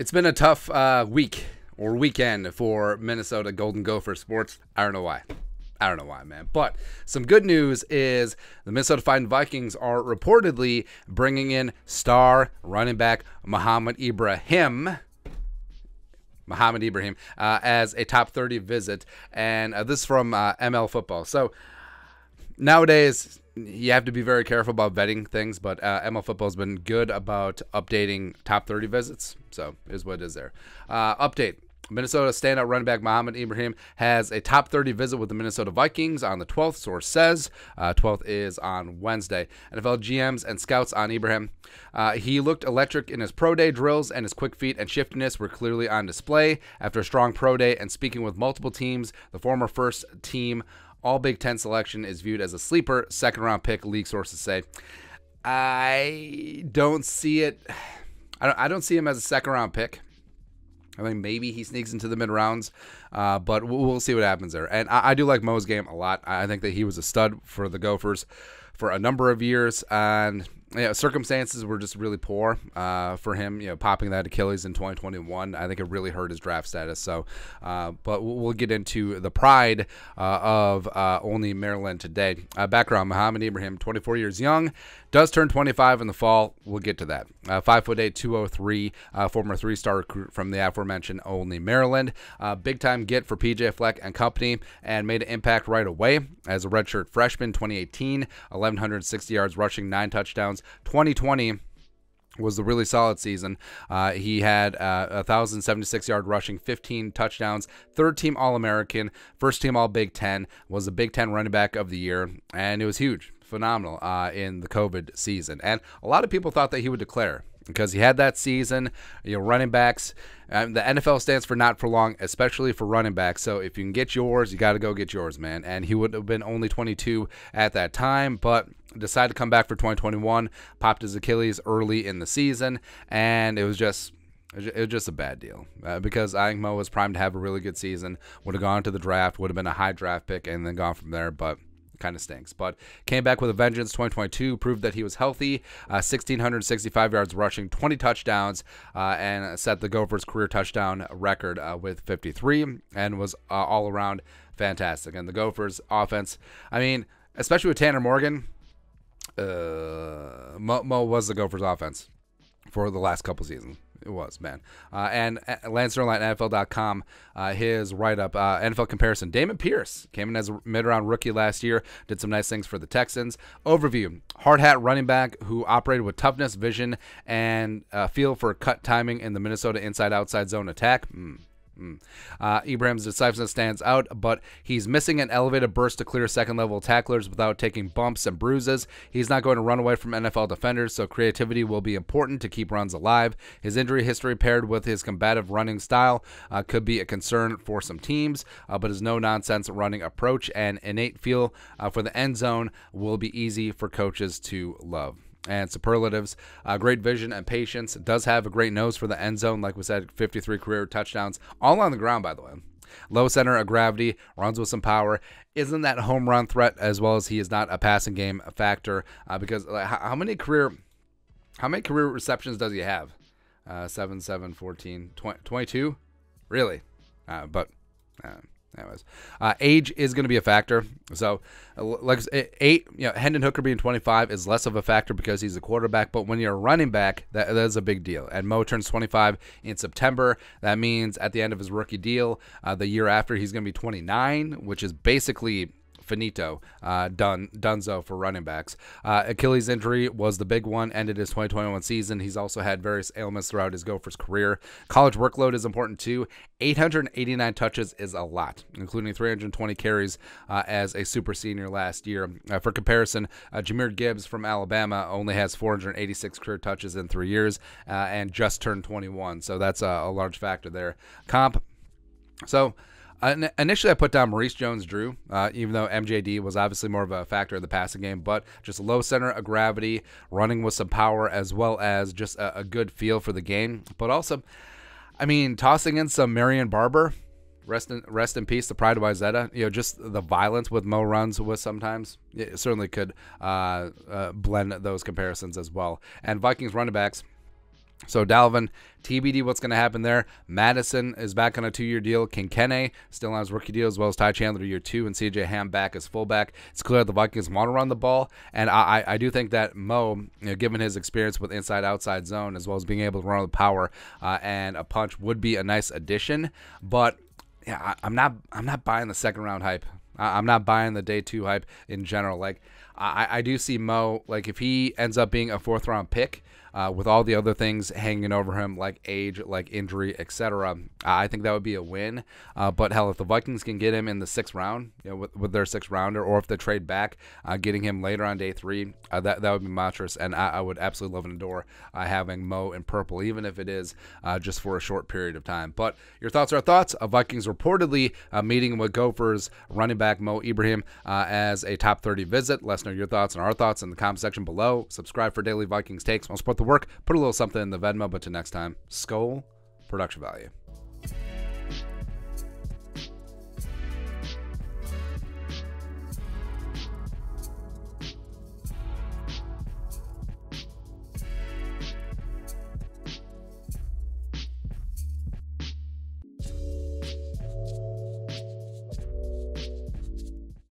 It's been a tough week or weekend for Minnesota Golden Gopher sports. I don't know why. I don't know why, man. But some good news is the Minnesota Vikings are reportedly bringing in star running back Mohamed Ibrahim as a top 30 visit. And this is from ML Football. So nowadays, you have to be very careful about vetting things, but ML Football has been good about updating top 30 visits. So here's what it is there. Update. Minnesota standout running back Mohamed Ibrahim has a top 30 visit with the Minnesota Vikings on the 12th, source says. 12th is on Wednesday. NFL GMs and scouts on Ibrahim. He looked electric in his pro day drills, and his quick feet and shiftiness were clearly on display. After a strong pro day and speaking with multiple teams, the former first team All Big Ten selection is viewed as a sleeper second-round pick, league sources say. I don't see it. I don't see him as a second-round pick. I mean, maybe he sneaks into the mid-rounds, but we'll see what happens there. And I do like Mo's game a lot. I think that he was a stud for the Gophers for a number of years, and circumstances were just really poor for him. Popping that Achilles in 2021, I think it really hurt his draft status. So, but we'll get into the pride of only Maryland today. Background: Mohamed Ibrahim, 24 years young, does turn 25 in the fall. We'll get to that. 5'8", 203, former three-star recruit from the aforementioned only Maryland. Big time get for PJ Fleck and company, and made an impact right away as a redshirt freshman. 2018, 1,160 yards rushing, 9 touchdowns. 2020 was the really solid season. He had 1,076 yard rushing, 15 touchdowns, third team All-American, first team All-Big Ten, was the Big Ten running back of the year, and it was huge. Phenomenal in the COVID season. And a lot of people thought that he would declare because he had that season. Running backs, the NFL stands for not for long, especially for running backs. So if you can get yours, you got to go get yours, man. And he would have been only 22 at that time, but decided to come back for 2021, popped his Achilles early in the season, and it was just a bad deal because I think Mo was primed to have a really good season, would have gone to the draft, would have been a high draft pick, and then gone from there, but kind of stinks. But came back with a vengeance. 2022 proved that he was healthy. 1,665 yards rushing, 20 touchdowns, and set the Gophers' career touchdown record with 53, and was all around fantastic. And the Gophers' offense, I mean, especially with Tanner Morgan, Mo was the Gophers' offense for the last couple seasons. It was, man. And Lance Sterling at NFL.com, his write-up, NFL comparison. Damon Pierce came in as a mid-round rookie last year, did some nice things for the Texans. Overview, hard-hat running back who operated with toughness, vision, and feel for cut timing in the Minnesota inside-outside zone attack. Ibrahim's decisiveness stands out, but he's missing an elevated burst to clear second-level tacklers without taking bumps and bruises. He's not going to run away from NFL defenders, so creativity will be important to keep runs alive. His injury history paired with his combative running style could be a concern for some teams, but his no-nonsense running approach and innate feel for the end zone will be easy for coaches to love. And superlatives, great vision and patience. Does have a great nose for the end zone. Like we said, 53 career touchdowns, all on the ground, by the way. Low center of gravity, runs with some power. Isn't that home run threat, as well as he is not a passing game factor. Because how many career receptions does he have? 7, 14, 22? Really? Anyways, age is going to be a factor. So, Hendon Hooker being 25 is less of a factor because he's a quarterback. But when you're a running back, that is a big deal. And Mo turns 25 in September. That means at the end of his rookie deal, the year after, he's going to be 29, which is basically finito, donezo for running backs. Achilles injury was the big one, ended his 2021 season. He's also had various ailments throughout his Gophers career. College workload is important too. 889 touches is a lot, including 320 carries as a super senior last year. For comparison, Jahmyr Gibbs from Alabama only has 486 career touches in 3 years and just turned 21, so that's a large factor there. Comp. So initially, I put down Maurice Jones-Drew, even though MJD was obviously more of a factor in the passing game, but just a low center of gravity, running with some power, as well as just a good feel for the game. But also, I mean, tossing in some Marion Barber, rest in peace, the pride of Wayzata. Just the violence with Mo runs with sometimes. It certainly could blend those comparisons as well. And Vikings running backs, So Dalvin, TBD what's going to happen there. Madison is back on a 2-year deal. Kinkene still on his rookie deal, as well as Ty Chandler year 2, and CJ Ham back as fullback. It's clear the Vikings want to run the ball, and I do think that Mo, given his experience with inside-outside zone, as well as being able to run with power and a punch, would be a nice addition. But yeah, I'm not buying the second round hype. I'm not buying the day 2 hype in general. Like I do see Mo, like if he ends up being a 4th round pick, with all the other things hanging over him, like age, like injury, etc., I think that would be a win. But hell, if the Vikings can get him in the 6th round, with their 6th rounder, or if they trade back, getting him later on day 3, that would be monstrous. And I would absolutely love and adore having Mo in purple, even if it is just for a short period of time. But your thoughts are thoughts. Vikings reportedly meeting with Gophers running back Mo Ibrahim as a top 30 visit. Let us know your thoughts and our thoughts in the comment section below. Subscribe for daily Vikings takes. I'll support the work. Put a little something in the Venmo. But till next time, Skol, production value.